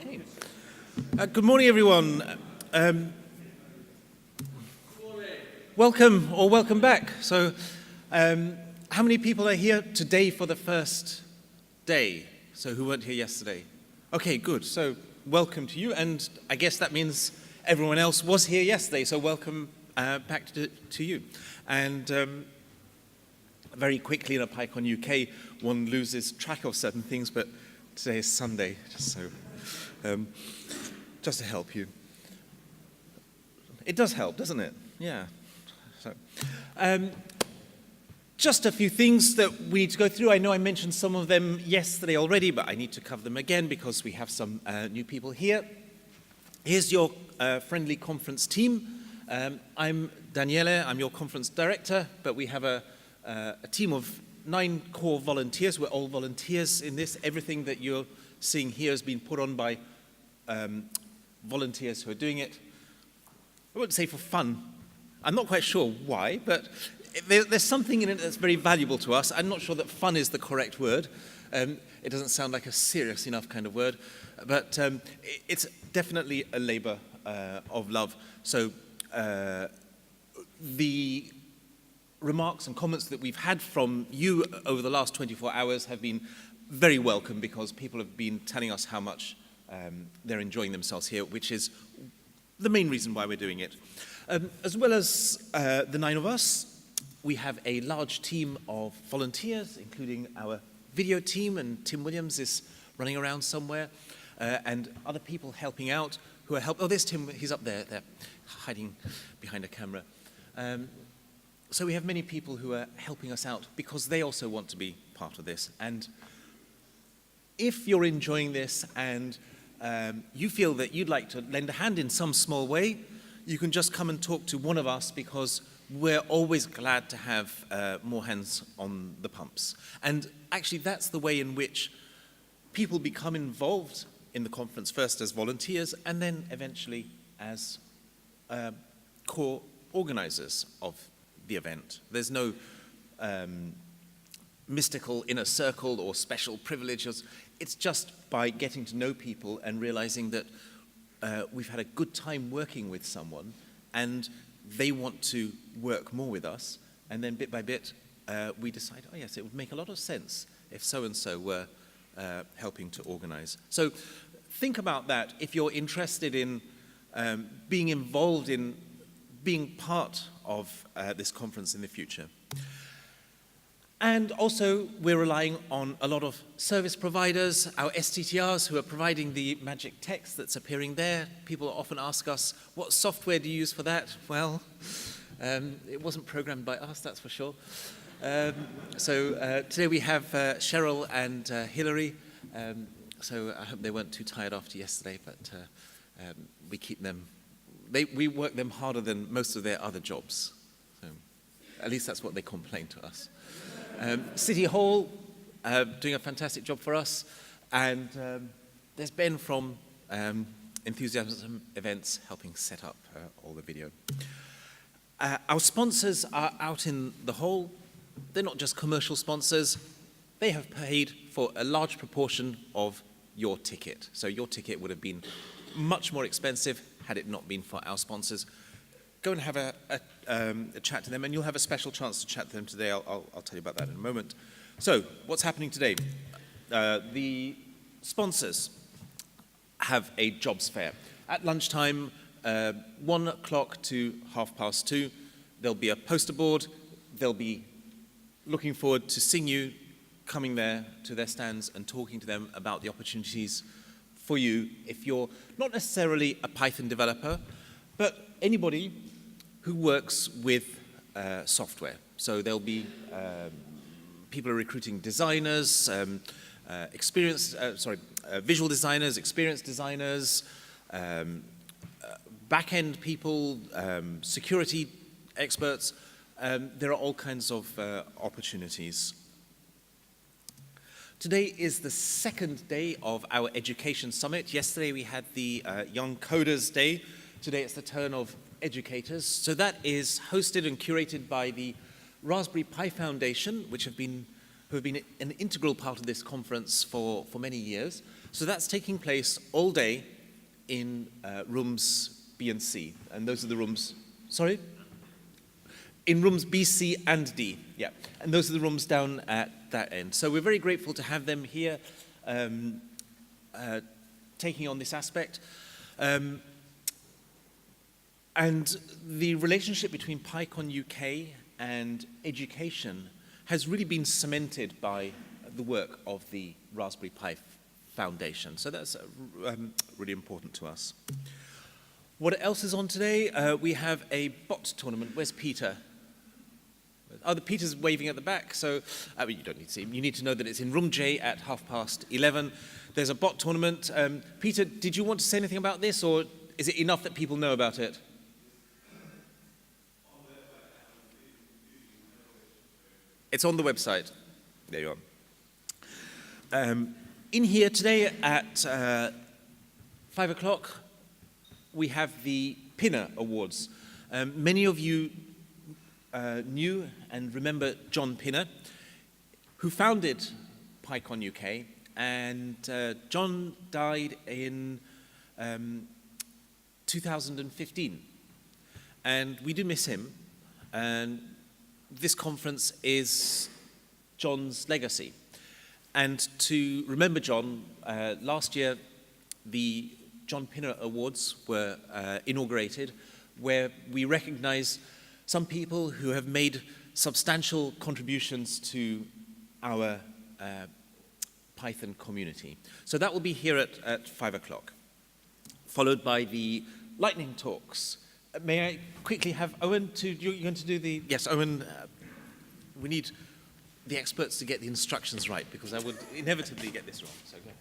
Okay. Good morning, everyone. Welcome or welcome back. So, how many people are here today for the first day? So, who weren't here yesterday? Okay, good. So, welcome to you, and I guess that means everyone else was here yesterday. So, welcome back to you. And very quickly in a PyCon UK, one loses track of certain things, but today is Sunday, just to help you. It does help, doesn't it? Yeah. So, just a few things that we need to go through. I know I mentioned some of them yesterday already, but I need to cover them again because we have some new people here. Here's your friendly conference team. I'm Daniele, I'm your conference director, but we have a team of 9 core volunteers. We're all volunteers in this. Everything that you're seeing here has been put on by volunteers who are doing it. I wouldn't say for fun. I'm not quite sure why, but there's something in it that's very valuable to us. I'm not sure that fun is the correct word. It doesn't sound like a serious enough kind of word, but it's definitely a labor of love. So the remarks and comments that we've had from you over the last 24 hours have been very welcome because people have been telling us how much they're enjoying themselves here, which is the main reason why we're doing it. As well as the 9 of us, we have a large team of volunteers, including our video team, and Tim Williams is running around somewhere, and other people helping out who are helping. Oh, there's Tim, he's up there, they're hiding behind a camera. So we have many people who are helping us out because they also want to be part of this. And if you're enjoying this and you feel that you'd like to lend a hand in some small way, you can just come and talk to one of us because we're always glad to have more hands on the pumps. And actually, that's the way in which people become involved in the conference, first as volunteers and then eventually as core organizers of the event. There's no mystical inner circle or special privileges. It's just by getting to know people and realizing that we've had a good time working with someone and they want to work more with us, and then bit by bit we decide, oh yes, it would make a lot of sense if so-and-so were helping to organize. So think about that if you're interested in being involved in being part of this conference in the future. And also, we're relying on a lot of service providers, our STTRs who are providing the magic text that's appearing there. People often ask us, what software do you use for that? Well, it wasn't programmed by us, that's for sure. So today we have Cheryl and Hillary. So I hope they weren't too tired after yesterday, but we keep them. We work them harder than most of their other jobs. So at least that's what they complain to us. City Hall, doing a fantastic job for us. And there's Ben from Enthusiasm Events helping set up all the video. Our sponsors are out in the hall. They're not just commercial sponsors. They have paid for a large proportion of your ticket. So your ticket would have been much more expensive had it not been for our sponsors. Go and have a chat to them, and you'll have a special chance to chat to them today. I'll tell you about that in a moment. So, what's happening today? The sponsors have a jobs fair. At lunchtime, 1 o'clock to 2:30, there'll be a poster board. They'll be looking forward to seeing you coming there to their stands and talking to them about the opportunities for you if you're not necessarily a Python developer, but anybody who works with software. So there'll be people are recruiting designers, visual designers, experienced designers, back-end people, security experts. There are all kinds of opportunities. Today is the second day of our education summit. Yesterday we had the Young Coders Day. Today it's the turn of educators. So that is hosted and curated by the Raspberry Pi Foundation, which have been who have been an integral part of this conference for many years. So that's taking place all day in rooms B and C. And those are the rooms, sorry? In rooms B, C, and D, yeah. And those are the rooms down at that end. So we're very grateful to have them here taking on this aspect. And the relationship between PyCon UK and education has really been cemented by the work of the Raspberry Pi Foundation. So that's really important to us. What else is on today? We have a bot tournament. Where's Peter? Oh, Peter's waving at the back, so you don't need to see him. You need to know that it's in room J at 11:30. There's a bot tournament. Peter, did you want to say anything about this, or is it enough that people know about it? It's on the website. There you are. In here today at 5 o'clock, we have the Pinner Awards. Many of you knew and remember John Pinner, who founded PyCon UK, and John died in 2015. And we do miss him, and this conference is John's legacy. And to remember John, last year the John Pinner Awards were inaugurated, where we recognize some people who have made substantial contributions to our Python community. So that will be here at 5 o'clock, followed by the lightning talks. May I quickly have Owen you're going to do the, yes, Owen, we need the experts to get the instructions right, because I would inevitably get this wrong, so go ahead.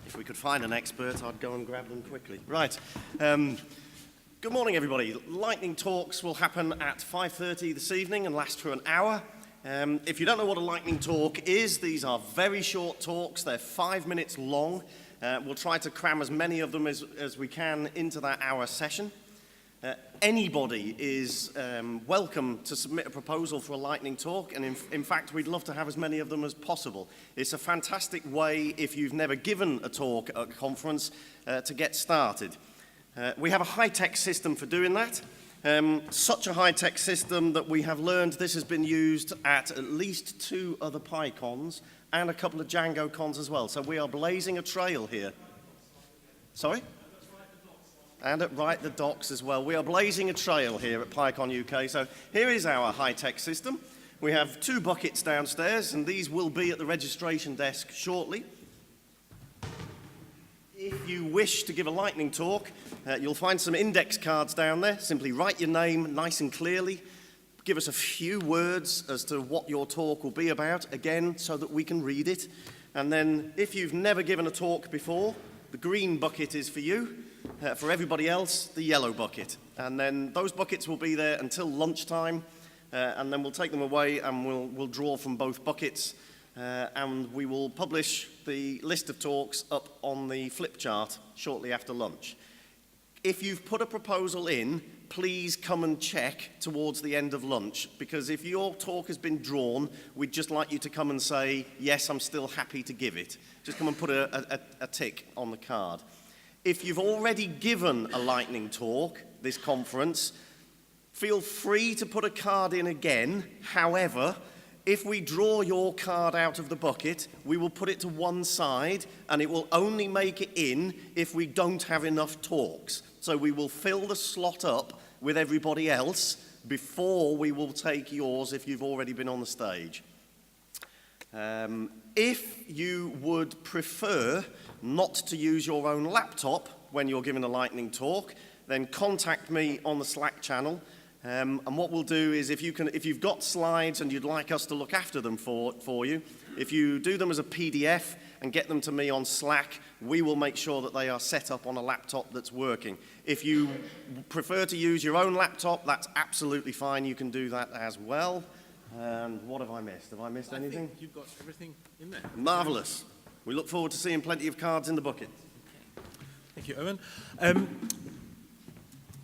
If we could find an expert, I'd go and grab them quickly. Right. Good morning, everybody. Lightning talks will happen at 5:30 this evening and last for an hour. If you don't know what a lightning talk is, these are very short talks. They're 5 minutes long. We'll try to cram as many of them as we can into that hour session. Anybody is welcome to submit a proposal for a lightning talk, and in fact, we'd love to have as many of them as possible. It's a fantastic way, if you've never given a talk at a conference, to get started. We have a high-tech system for doing that. Such a high-tech system that we have learned this has been used at least 2 other PyCons and a couple of Django cons as well. So we are blazing a trail here. Sorry? And at Write the Docs as well. We are blazing a trail here at PyCon UK. So here is our high-tech system. We have 2 buckets downstairs, and these will be at the registration desk shortly. If you wish to give a lightning talk, you'll find some index cards down there. Simply write your name nice and clearly. Give us a few words as to what your talk will be about, again, so that we can read it. And then, if you've never given a talk before, the green bucket is for you. For everybody else, the yellow bucket. And then those buckets will be there until lunchtime, and then we'll take them away and we'll draw from both buckets. And we will publish the list of talks up on the flip chart shortly after lunch. If you've put a proposal in, please come and check towards the end of lunch, because if your talk has been drawn, we'd just like you to come and say, yes, I'm still happy to give it. Just come and put a tick on the card. If you've already given a lightning talk this conference, feel free to put a card in again. However, if we draw your card out of the bucket, we will put it to one side, and it will only make it in if we don't have enough talks. So we will fill the slot up with everybody else before we will take yours if you've already been on the stage. If you would prefer not to use your own laptop when you're giving a lightning talk, then contact me on the Slack channel. And what we'll do is, if you've got slides and you'd like us to look after them for you, if you do them as a PDF and get them to me on Slack, we will make sure that they are set up on a laptop that's working. If you prefer to use your own laptop, that's absolutely fine. You can do that as well. And what have I missed? Have I missed anything? I think you've got everything in there. Marvellous. We look forward to seeing plenty of cards in the bucket. Okay. Thank you, Owen.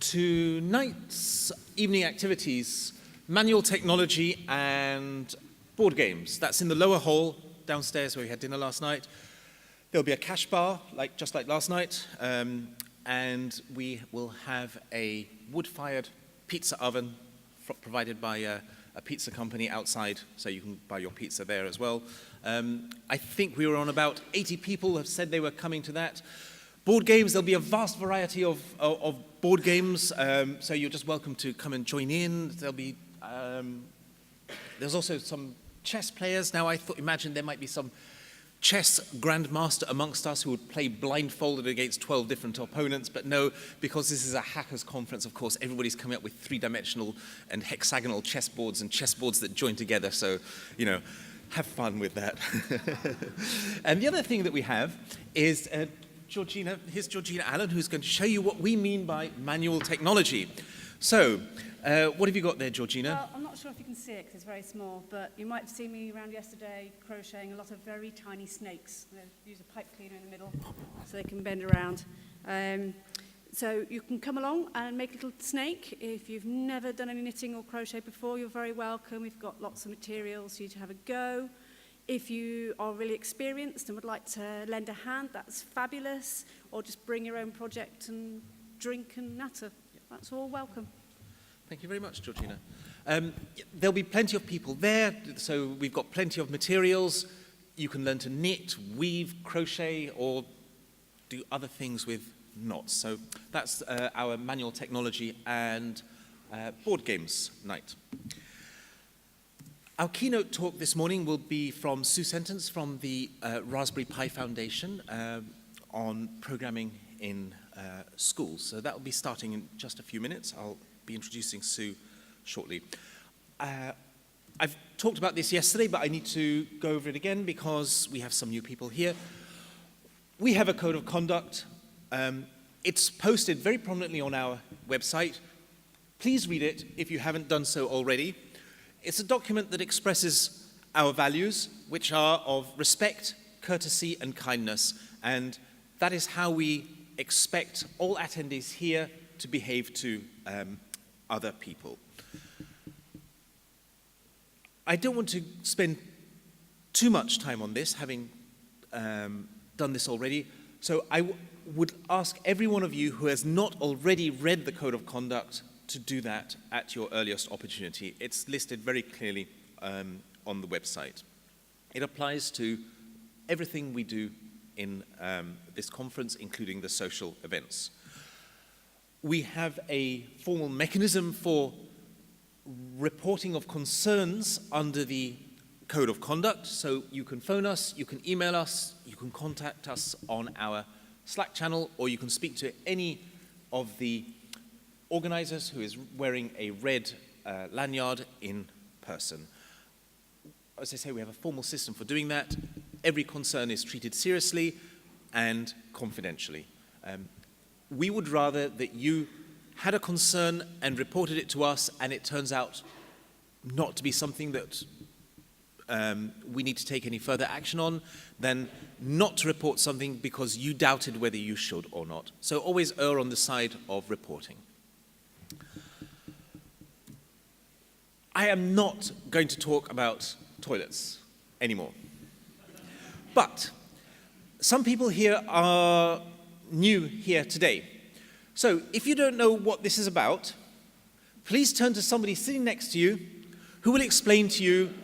Tonight's evening activities, manual technology and Board games, that's in the lower hall downstairs where we had dinner last night. There'll be a cash bar, just like last night, and we will have a wood-fired pizza oven provided by a pizza company outside, so you can buy your pizza there as well. I think we were on about 80 people have said they were coming to that. Board games, there'll be a vast variety of board games, so you're just welcome to come and join in. There's also some chess players. Now, imagine there might be some chess grandmaster amongst us who would play blindfolded against 12 different opponents, but no, because this is a hackers conference, of course, everybody's coming up with three-dimensional and hexagonal chessboards and chessboards that join together, so, have fun with that. And the other thing that we have is here's Georgina Allen, who's going to show you what we mean by manual technology. So, what have you got there, Georgina? Well, I'm not sure if you can see it because it's very small, but you might have seen me around yesterday crocheting a lot of very tiny snakes. I use a pipe cleaner in the middle so they can bend around. So you can come along and make a little snake. If you've never done any knitting or crochet before, you're very welcome. We've got lots of materials for you to have a go. If you are really experienced and would like to lend a hand, that's fabulous. Or just bring your own project and drink and natter. That's all welcome. Thank you very much, Georgina. There'll be plenty of people there, so we've got plenty of materials. You can learn to knit, weave, crochet, or do other things with knots. So that's our manual technology and board games night. Our keynote talk this morning will be from Sue Sentence from the Raspberry Pi Foundation on programming in schools. So that will be starting in just a few minutes. I'll be introducing Sue shortly. I've talked about this yesterday, but I need to go over it again because we have some new people here. We have a code of conduct. It's posted very prominently on our website. Please read it if you haven't done so already. It's a document that expresses our values, which are of respect, courtesy, and kindness. And that is how we expect all attendees here to behave to other people. I don't want to spend too much time on this, having done this already. So I would ask every one of you who has not already read the Code of Conduct to do that at your earliest opportunity. It's listed very clearly on the website. It applies to everything we do in this conference, including the social events. We have a formal mechanism for reporting of concerns under the Code of Conduct. So you can phone us, you can email us, you can contact us on our Slack channel, or you can speak to any of the organizers who is wearing a red lanyard in person. As I say, we have a formal system for doing that. Every concern is treated seriously and confidentially. We would rather that you had a concern and reported it to us, and it turns out not to be something that we need to take any further action on, than not to report something because you doubted whether you should or not. So always err on the side of reporting. I am not going to talk about toilets anymore. But some people here are new here today. So if you don't know what this is about, please turn to somebody sitting next to you who will explain to you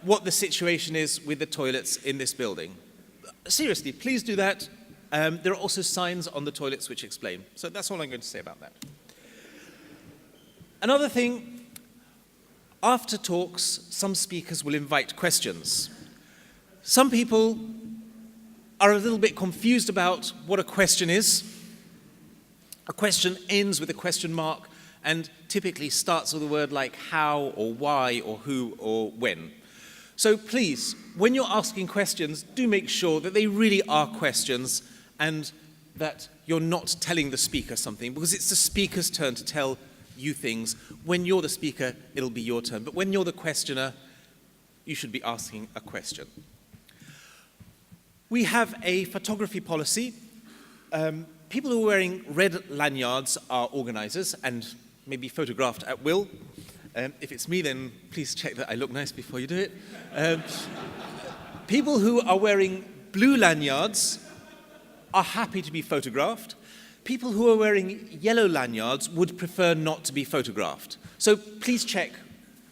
what the situation is with the toilets in this building. Seriously, please do that. There are also signs on the toilets which explain. So that's all I'm going to say about that. Another thing, after talks, some speakers will invite questions. Some people are a little bit confused about what a question is. A question ends with a question mark and typically starts with a word like how or why or who or when. So please, when you're asking questions, do make sure that they really are questions and that you're not telling the speaker something, because it's the speaker's turn to tell you things. When you're the speaker, it'll be your turn. But when you're the questioner, you should be asking a question. We have a photography policy. People who are wearing red lanyards are organizers and may be photographed at will. If it's me, then please check that I look nice before you do it. People who are wearing blue lanyards are happy to be photographed. People who are wearing yellow lanyards would prefer not to be photographed. So please check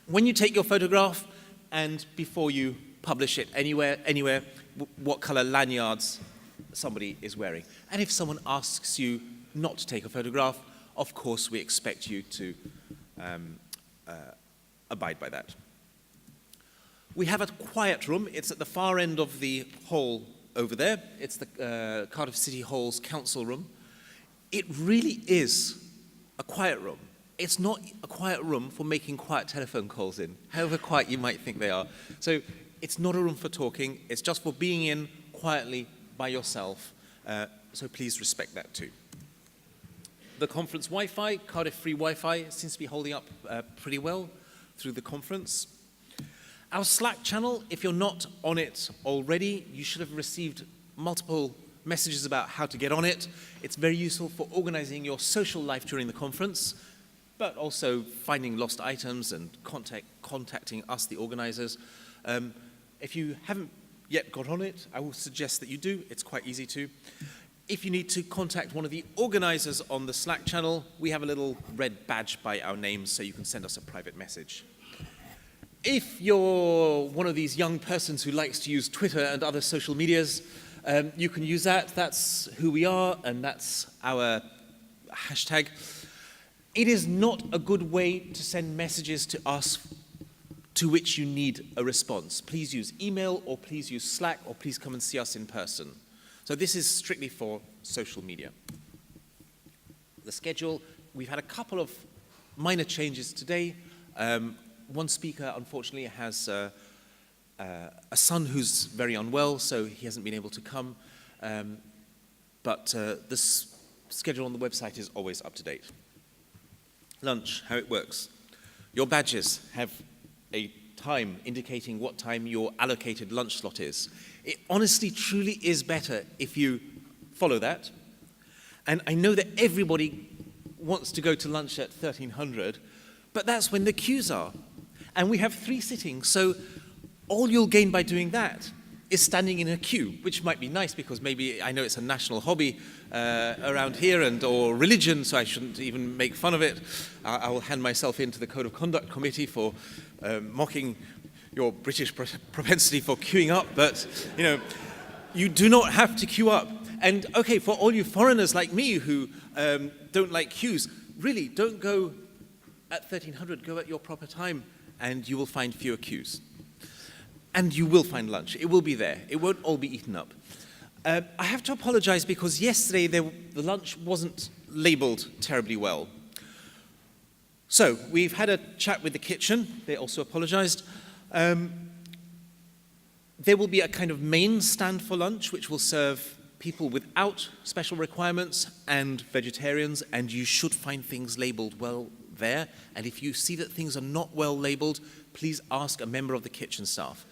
when you take your photograph and before you publish it anywhere, what color lanyards somebody is wearing. And if someone asks you not to take a photograph, of course we expect you to abide by that. We have a quiet room. It's at the far end of the hall over there. It's the Cardiff City Hall's council room. It really is a quiet room. It's not a quiet room for making quiet telephone calls in, however quiet you might think they are. So it's not a room for talking. It's just for being in quietly by yourself. So please respect that too. The conference Wi-Fi, CardiffFreeWifi, seems to be holding up pretty well through the conference. Our Slack channel, if you're not on it already, you should have received multiple messages about how to get on it. It's very useful for organizing your social life during the conference, but also finding lost items and contacting us, the organizers. If you haven't yet got on it, I will suggest that you do. It's quite easy to. If you need to contact one of the organizers on the Slack channel, we have a little red badge by our names so you can send us a private message. If you're one of these young persons who likes to use Twitter and other social medias, you can use that. That's who we are, and that's our hashtag. It is not a good way to send messages to us to which you need a response. Please use email, or please use Slack, or please come and see us in person. So this is strictly for social media. The schedule, we've had a couple of minor changes today. One speaker, unfortunately, has a son who's very unwell, so he hasn't been able to come. But this schedule on the website is always up to date. Lunch, how it works. Your badges have a time indicating what time your allocated lunch slot is. It honestly, truly is better if you follow that. And I know that everybody wants to go to lunch at 1300, but that's when the queues are. And we have 3 sittings, so all you'll gain by doing that is standing in a queue, which might be nice because maybe I know it's a national hobby around here or religion, so I shouldn't even make fun of it. I will hand myself into the Code of Conduct Committee for mocking your British propensity for queuing up, but you know, you do not have to queue up. And okay, for all you foreigners like me who don't like queues, really don't go at 1300, go at your proper time, and you will find fewer queues. And you will find lunch. It will be there. It won't all be eaten up. I have to apologize because yesterday the lunch wasn't labeled terribly well. So we've had a chat with the kitchen. They also apologized. There will be a kind of main stand for lunch, which will serve people without special requirements and vegetarians, and you should find things labeled well there. And if you see that things are not well labeled, please ask a member of the kitchen staff.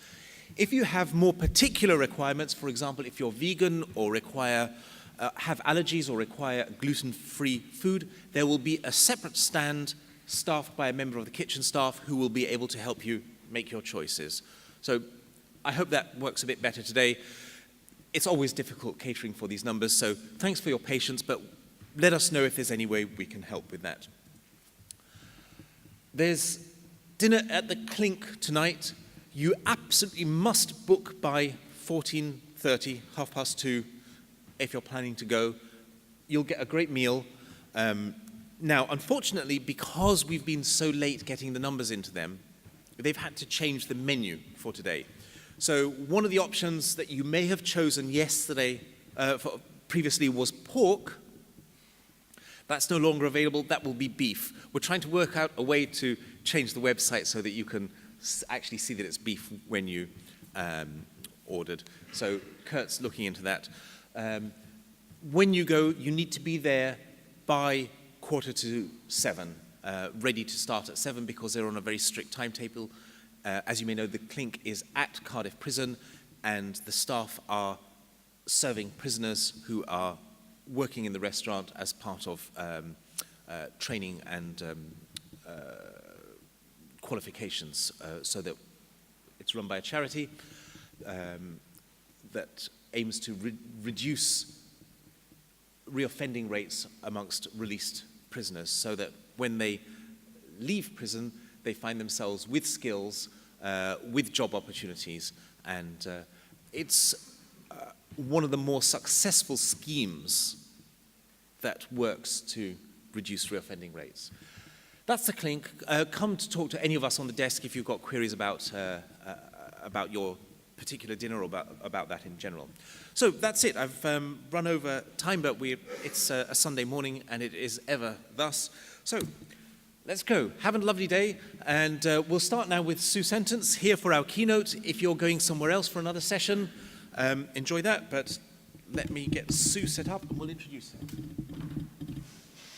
If you have more particular requirements, for example, if you're vegan or have allergies or require gluten-free food, there will be a separate stand staffed by a member of the kitchen staff who will be able to help you make your choices. So I hope that works a bit better today. It's always difficult catering for these numbers, so thanks for your patience, but let us know if there's any way we can help with that. There's dinner at the Clink tonight. You absolutely must book by 14:30, 2:30, if you're planning to go. You'll get a great meal. Now, unfortunately, because we've been so late getting the numbers into them, they've had to change the menu for today. So one of the options that you may have chosen yesterday, previously, was pork. That's no longer available. That will be beef. We're trying to work out a way to change the website so that you can actually see that it's beef when you ordered. So Kurt's looking into that. When you go, you need to be there by 6:45, ready to start at 7 because they're on a very strict timetable. As you may know, the Clink is at Cardiff Prison, and the staff are serving prisoners who are working in the restaurant as part of training and qualifications, so that it's run by a charity that aims to reduce reoffending rates amongst released prisoners, so that when they leave prison, they find themselves with skills, with job opportunities, and it's one of the more successful schemes that works to reduce reoffending rates. That's the Clink. Come to talk to any of us on the desk if you've got queries about your particular dinner or about that in general. So that's it. I've run over time, but it's a Sunday morning, and it is ever thus. So let's go. Have a lovely day, and we'll start now with Sue Sentence here for our keynote. If you're going somewhere else for another session, enjoy that, but let me get Sue set up, and we'll introduce her.